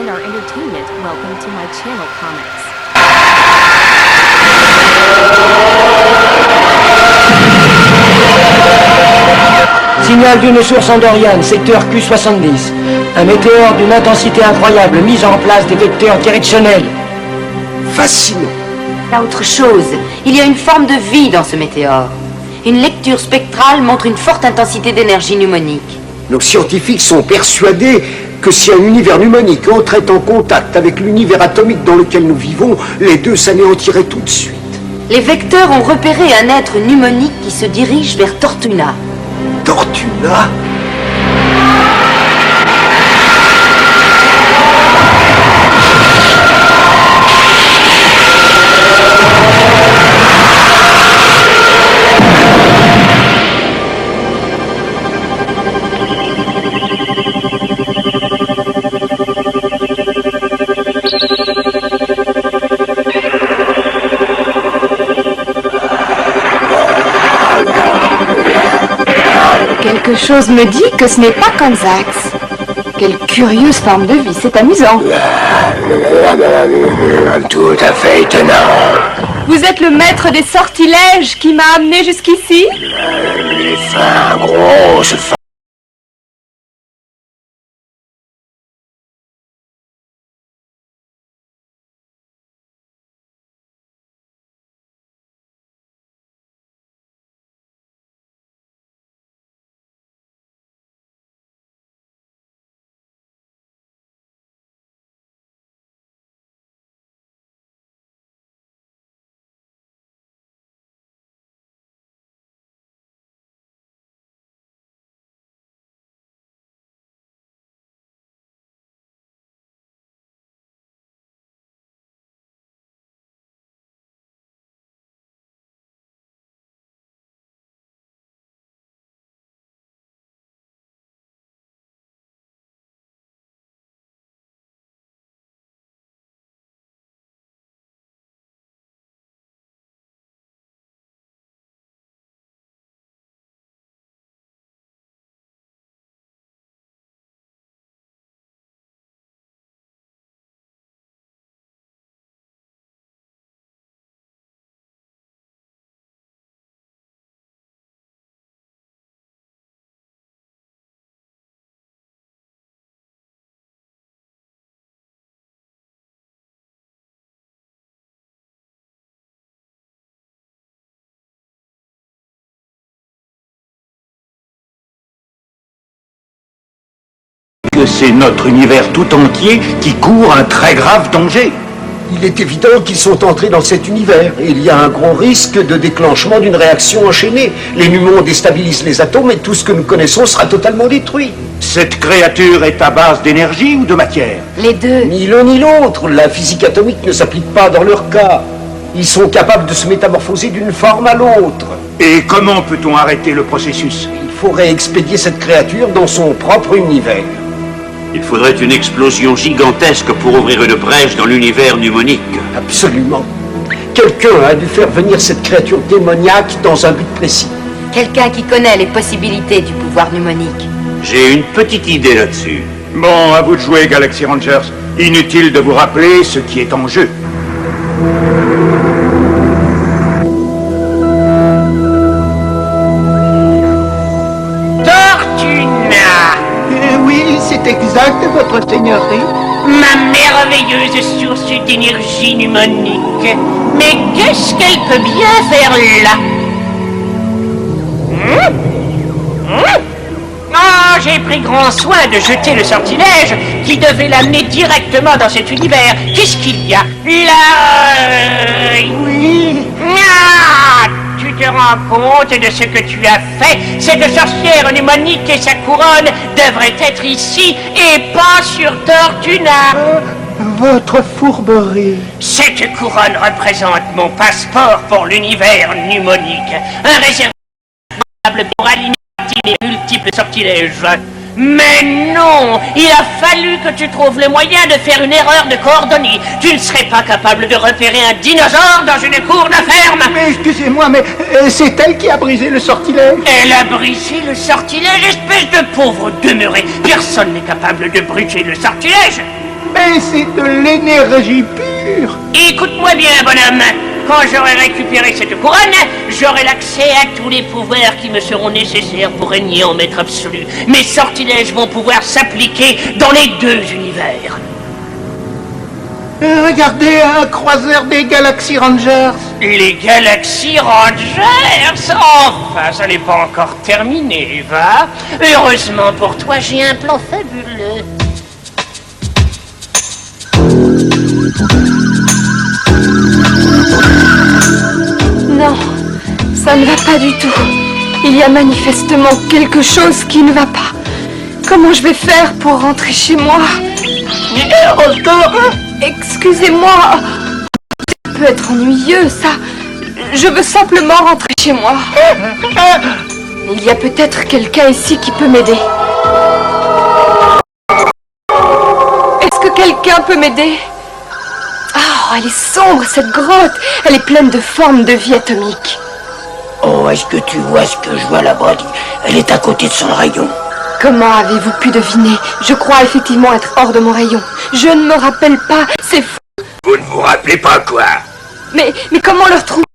and our entertainment, welcome to my channel Comics. Signal d'une source andorienne, secteur Q70. Un météore d'une intensité incroyable, mise en place des vecteurs directionnels. Fascinant. Il y a autre chose. Il y a une forme de vie dans ce météore. Une lecture spectrale montre une forte intensité d'énergie pneumonique. Nos scientifiques sont persuadés que si un univers pneumonique entrait en contact avec l'univers atomique dans lequel nous vivons, les deux s'anéantiraient tout de suite. Les vecteurs ont repéré un être pneumonique qui se dirige vers Tortuna. Tortuna ? Quelque chose me dit que ce n'est pas Kanzax. Quelle curieuse forme de vie, c'est amusant. Tout à fait étonnant. Vous êtes le maître des sortilèges qui m'a amené jusqu'ici? Les fins grosses fins. Que c'est notre univers tout entier qui court un très grave danger. Il est évident qu'ils sont entrés dans cet univers et il y a un gros risque de déclenchement d'une réaction enchaînée. Les pneumons déstabilisent les atomes et tout ce que nous connaissons sera totalement détruit. Cette créature est à base d'énergie ou de matière? Les deux. Ni l'un ni l'autre, la physique atomique ne s'applique pas dans leur cas. Ils sont capables de se métamorphoser d'une forme à l'autre. Et comment peut-on arrêter le processus? Il faudrait expédier cette créature dans son propre univers. Il faudrait une explosion gigantesque pour ouvrir une brèche dans l'univers pneumonique. Absolument. Quelqu'un a dû faire venir cette créature démoniaque dans un but précis. Quelqu'un qui connaît les possibilités du pouvoir pneumonique. J'ai une petite idée là-dessus. Bon, à vous de jouer, Galaxy Rangers. Inutile de vous rappeler ce qui est en jeu. C'est exact, votre seigneurie. Ma merveilleuse source d'énergie pneumonique. Mais qu'est-ce qu'elle peut bien faire là? Oh, j'ai pris grand soin de jeter le sortilège qui devait l'amener directement dans cet univers. Qu'est-ce qu'il y a là? Oui. Ah, tu te rends compte de ce que tu as fait? Cette sorcière pneumonique et sa couronne devraient être ici et pas sur Tortuna. Votre fourberie. Cette couronne représente mon passeport pour l'univers pneumonique. Un réservoir pour aligner les multiples sortilèges. Mais non! Il a fallu que tu trouves le moyen de faire une erreur de coordonnées. Tu ne serais pas capable de repérer un dinosaure dans une cour de ferme. Mais excusez-moi, mais c'est elle qui a brisé le sortilège. Elle a brisé le sortilège, espèce de pauvre demeuré. Personne n'est capable de briser le sortilège. Mais c'est de l'énergie pure. Écoute-moi bien, bonhomme. Quand j'aurai récupéré cette couronne, j'aurai l'accès à tous les pouvoirs qui me seront nécessaires pour régner en maître absolu. Mes sortilèges vont pouvoir s'appliquer dans les deux univers. Regardez un croiseur des Galaxy Rangers. Les Galaxy Rangers? Enfin, ça n'est pas encore terminé, va? Heureusement pour toi, j'ai un plan fabuleux. Non, ça ne va pas du tout. Il y a manifestement quelque chose qui ne va pas. Comment je vais faire pour rentrer chez moi? Excusez-moi. Ça peut être ennuyeux, ça. Je veux simplement rentrer chez moi. Il y a peut-être quelqu'un ici qui peut m'aider. Est-ce que quelqu'un peut m'aider? Oh, elle est sombre, cette grotte. Elle est pleine de formes de vie atomique. Oh, est-ce que tu vois ce que je vois là-bas? Elle est à côté de son rayon. Comment avez-vous pu deviner? Je crois effectivement être hors de mon rayon. Je ne me rappelle pas, c'est fou. Vous ne vous rappelez pas quoi? Mais comment le retrouver?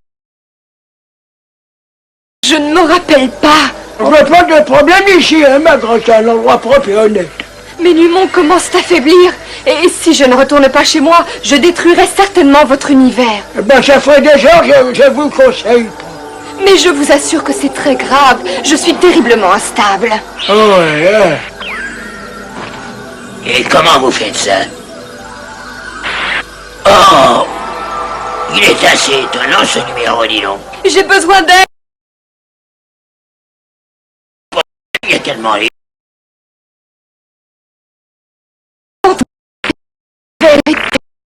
Je ne me rappelle pas. On n'a pas de problème ici, hein, ma grotte, c'est un endroit propre et honnête. Mes lumons commencent à faiblir. Et si je ne retourne pas chez moi, je détruirai certainement votre univers. Eh ben, ça ferait déjà, je vous le conseille. Mais je vous assure que c'est très grave. Je suis terriblement instable. Oh, ouais. Et comment vous faites ça? Oh! Il est assez étonnant ce numéro, dis donc. J'ai besoin d'aide. Il y a tellement les...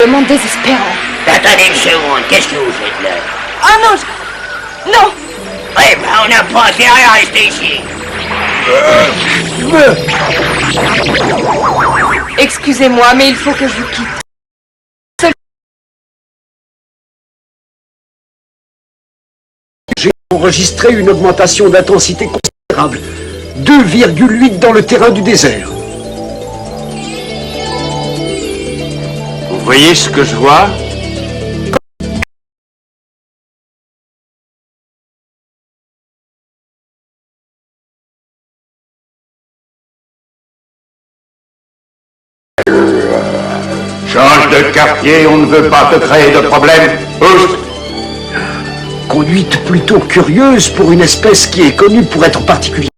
Vraiment désespérant. Attendez une seconde, qu'est-ce que vous faites là? Ah non, non. Ouais, ben on n'a pas intérêt à rester ici. Excusez-moi, mais il faut que je vous quitte. J'ai enregistré une augmentation d'intensité considérable. 2,8 dans le terrain du désert. Vous voyez ce que je vois? Change de quartier, on ne veut pas te créer de problème. Oust! Conduite plutôt curieuse pour une espèce qui est connue pour être particulière.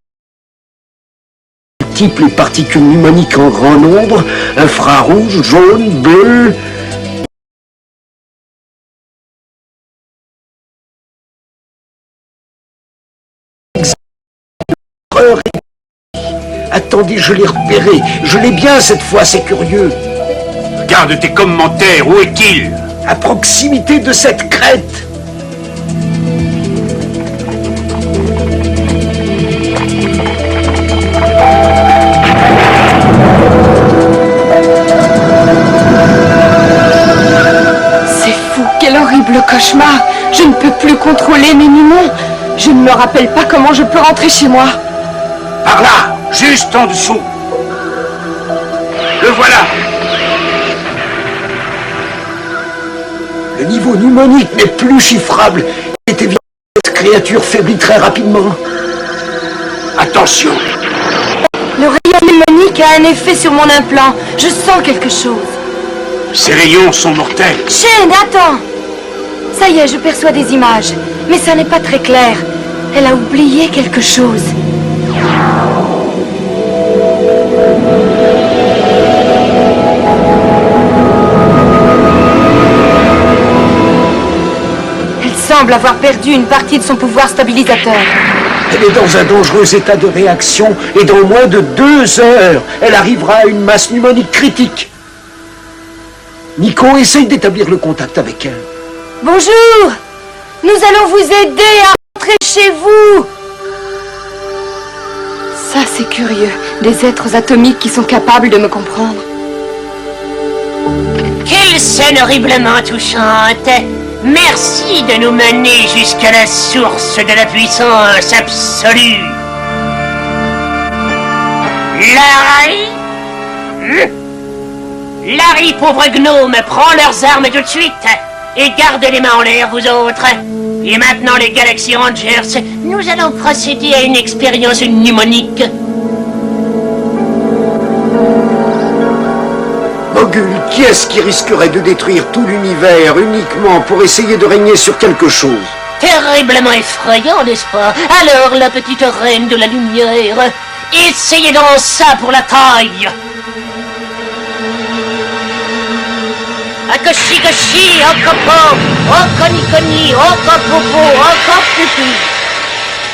Type les particules pneumoniques en grand nombre, infrarouge, jaune, bleu. Attendez, je l'ai repéré. Je l'ai bien cette fois, c'est curieux. Regarde tes commentaires, où est-il? À proximité de cette crête. C'est fou, quel horrible cauchemar. Je ne peux plus contrôler mes mimons. Je ne me rappelle pas comment je peux rentrer chez moi. Par là, juste en dessous. Le voilà. Le niveau pneumonique n'est plus chiffrable. Il est évident que cette créature faiblit très rapidement. Attention. Le rayon pneumonique a un effet sur mon implant. Je sens quelque chose. Ces rayons sont mortels. Shane, attends! Ça y est, je perçois des images. Mais ça n'est pas très clair. Elle a oublié quelque chose. Elle semble avoir perdu une partie de son pouvoir stabilisateur. Elle est dans un dangereux état de réaction et dans moins de 2 heures, elle arrivera à une masse pneumonique critique. Nico, essaye d'établir le contact avec elle. Bonjour! Nous allons vous aider à rentrer chez vous! Ça, c'est curieux. Des êtres atomiques qui sont capables de me comprendre. Quelle scène horriblement touchante! Merci de nous mener jusqu'à la source de la puissance absolue! Larry? Larry, pauvre gnome, prends leurs armes tout de suite. Et gardez les mains en l'air, vous autres. Et maintenant, les Galaxy Rangers, nous allons procéder à une expérience mnémonique. Mogul, qui est-ce qui risquerait de détruire tout l'univers uniquement pour essayer de régner sur quelque chose? Terriblement effrayant, n'est-ce pas? Alors, la petite reine de la lumière, essayez donc ça pour la taille. Akoshi Goshi, Okopo, Okonikoni, Okopopo, Okopupu.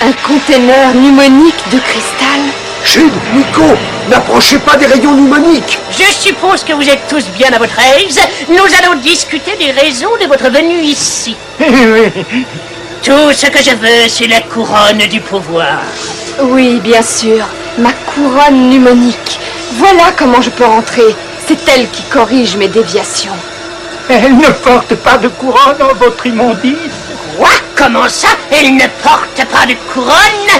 Un conteneur mnémonique de cristal? Jude, Nico, n'approchez pas des rayons pneumoniques. Je suppose que vous êtes tous bien à votre aise. Nous allons discuter des raisons de votre venue ici. Tout ce que je veux, c'est la couronne du pouvoir. Oui, bien sûr. Ma couronne mnémonique. Voilà comment je peux rentrer. C'est elle qui corrige mes déviations. Elle ne porte pas de couronne en votre immondice. Quoi? Comment ça? Elle ne porte pas de couronne?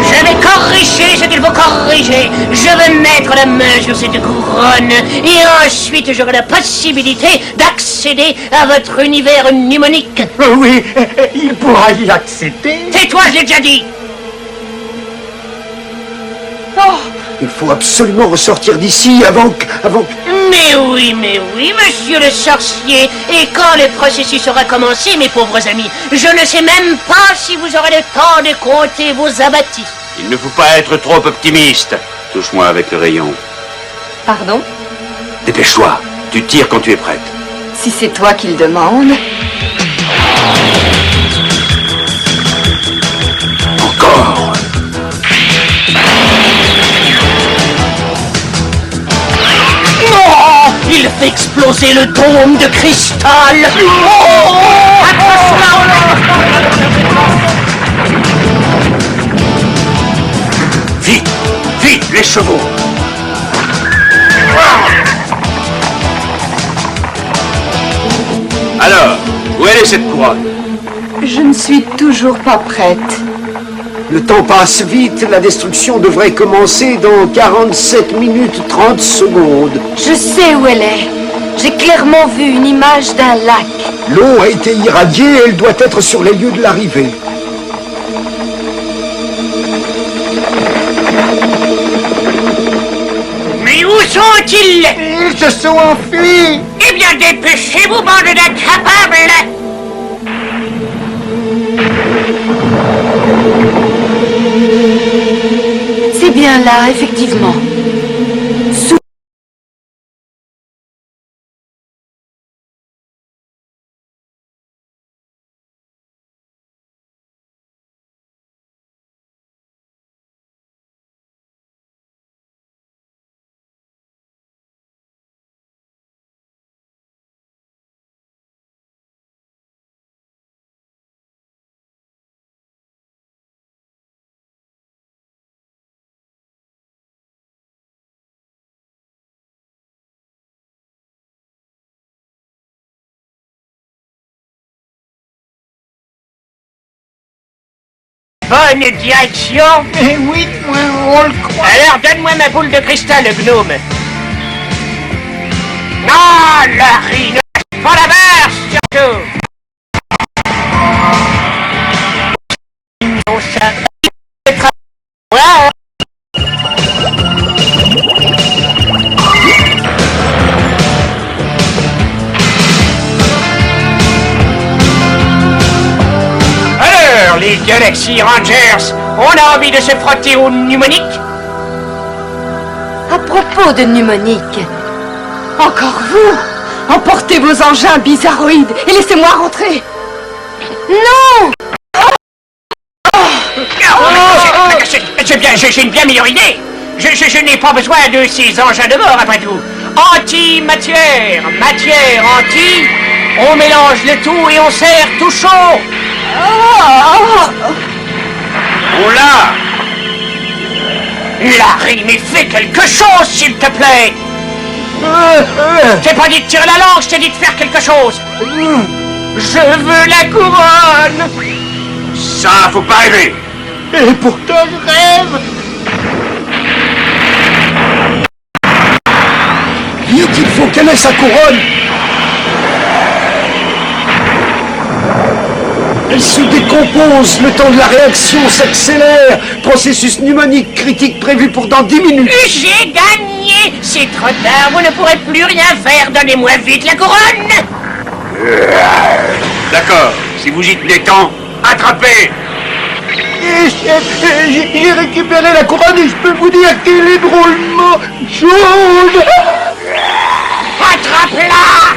Je vais corriger ce qu'il faut corriger. Je vais mettre la main sur cette couronne et ensuite j'aurai la possibilité d'accéder à votre univers mnémonique. Oui, il pourra y accéder. Tais-toi, je l'ai déjà dit. Oh, Il faut absolument ressortir d'ici avant que... Mais oui, monsieur le sorcier. Et quand le processus sera commencé, mes pauvres amis, je ne sais même pas si vous aurez le temps de compter vos abattis. Il ne faut pas être trop optimiste. Touche-moi avec le rayon. pardon? Dépêche-toi. Tu tires quand tu es prête. Si c'est toi qui le demandes. Encore. Non! Il fait exploser le dôme de cristal. Oh! Vite, vite, les chevaux. Alors, où est cette couronne? Je ne suis toujours pas prête. Le temps passe vite, la destruction devrait commencer dans 47 minutes 30 secondes. Je sais où elle est. J'ai clairement vu une image d'un lac. L'eau a été irradiée et elle doit être sur les lieux de l'arrivée. Mais où sont-ils? Ils se sont enfuis. Eh bien, dépêchez-vous, bande d'incapables! C'est bien là, effectivement. Sous... Bonne direction. Eh oui, on le croit. Alors, donne-moi ma boule de cristal, le gnome. Non, Larry, ne lâche pas la barre, surtout. Mon chat. Alors, les Galaxy Rangers, on a envie de se frotter au mnémonique? À propos de mnémonique, Encore vous? Emportez vos engins bizarroïdes et laissez-moi rentrer. Non! J'ai une bien meilleure idée. Je n'ai pas besoin de ces engins de mort, après tout. Anti-matière, matière anti, on mélange le tout et on sert tout chaud. On l'a. Larry, mais fais quelque chose, s'il te plaît. Je t'ai pas dit de tirer la langue, je t'ai dit de faire quelque chose. Je veux la couronne. ça, faut pas rêver. Et pourtant je rêve. Vite, il faut qu'elle ait sa couronne. Elle se décompose, le temps de la réaction s'accélère. Processus mnémonique critique prévu pour dans 10 minutes. J'ai gagné. C'est trop tard, vous ne pourrez plus rien faire. Donnez-moi vite la couronne. D'accord, si vous y tenez tant, attrapez. Et j'ai récupéré la couronne et je peux vous dire qu'elle est drôlement chaude. Attrape-la.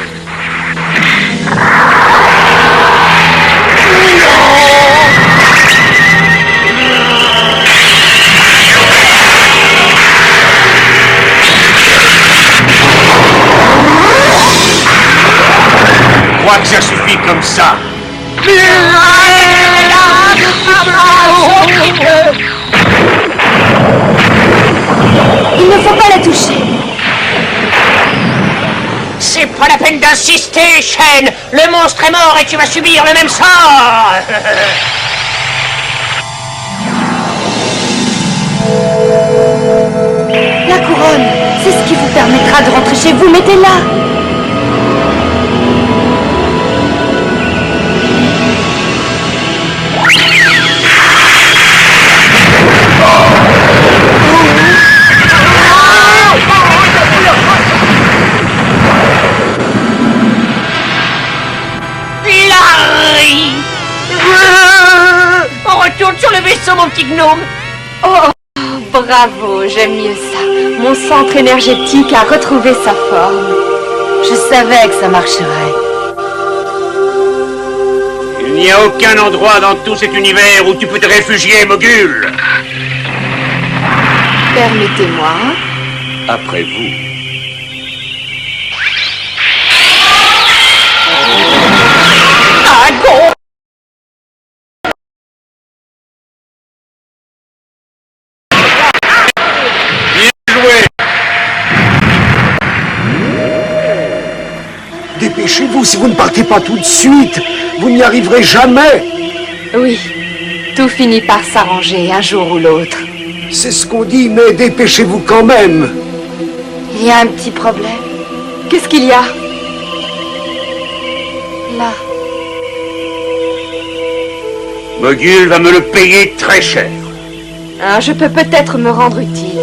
Je crois que ça suffit comme ça. Il ne faut pas la toucher. C'est pas la peine d'insister, Shen. Le monstre est mort et tu vas subir le même sort. La couronne, c'est ce qui vous permettra de rentrer chez vous. Mettez-la. On retourne sur le vaisseau, mon petit gnome. Oh, bravo, j'aime mieux ça. Mon centre énergétique a retrouvé sa forme. Je savais que ça marcherait. Il n'y a aucun endroit dans tout cet univers où tu peux te réfugier, Mogul. Permettez-moi. Après vous. Ah, go. Dépêchez-vous, si vous ne partez pas tout de suite, vous n'y arriverez jamais. Oui, tout finit par s'arranger un jour ou l'autre. C'est ce qu'on dit, mais dépêchez-vous quand même. Il y a un petit problème. Qu'est-ce qu'il y a? Là. Mogul va me le payer très cher. Ah, je peux peut-être me rendre utile.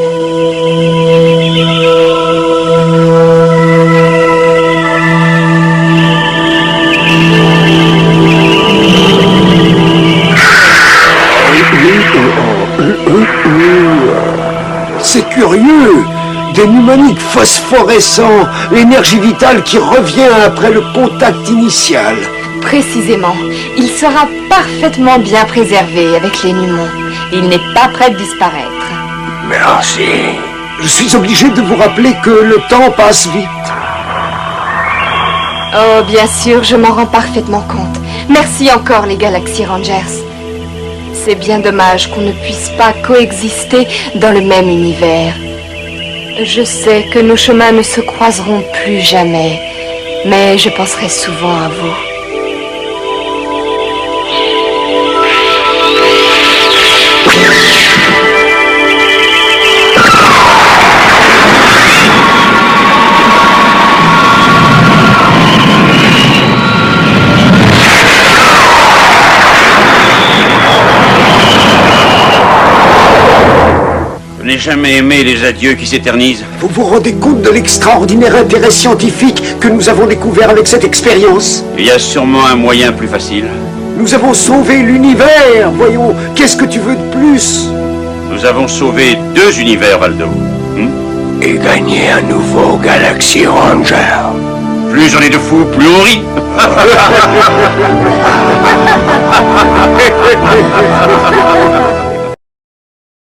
C'est curieux. Des mnémoniques phosphorescents, l'énergie vitale qui revient après le contact initial. Précisément. Il sera parfaitement bien préservé avec les Numons. Il n'est pas prêt de disparaître. Merci. Je suis obligé de vous rappeler que le temps passe vite. Oh, bien sûr, je m'en rends parfaitement compte. Merci encore, les Galaxy Rangers. C'est bien dommage qu'on ne puisse pas coexister dans le même univers. Je sais que nos chemins ne se croiseront plus jamais, mais je penserai souvent à vous. Je n'ai jamais aimé les adieux qui s'éternisent. Vous vous rendez compte de l'extraordinaire intérêt scientifique que nous avons découvert avec cette expérience? Il y a sûrement un moyen plus facile. Nous avons sauvé l'univers. Voyons, qu'est-ce que tu veux de plus? Nous avons sauvé 2 univers, Valdo. Et gagné un nouveau Galaxy Ranger. Plus on est de fous, plus on rit.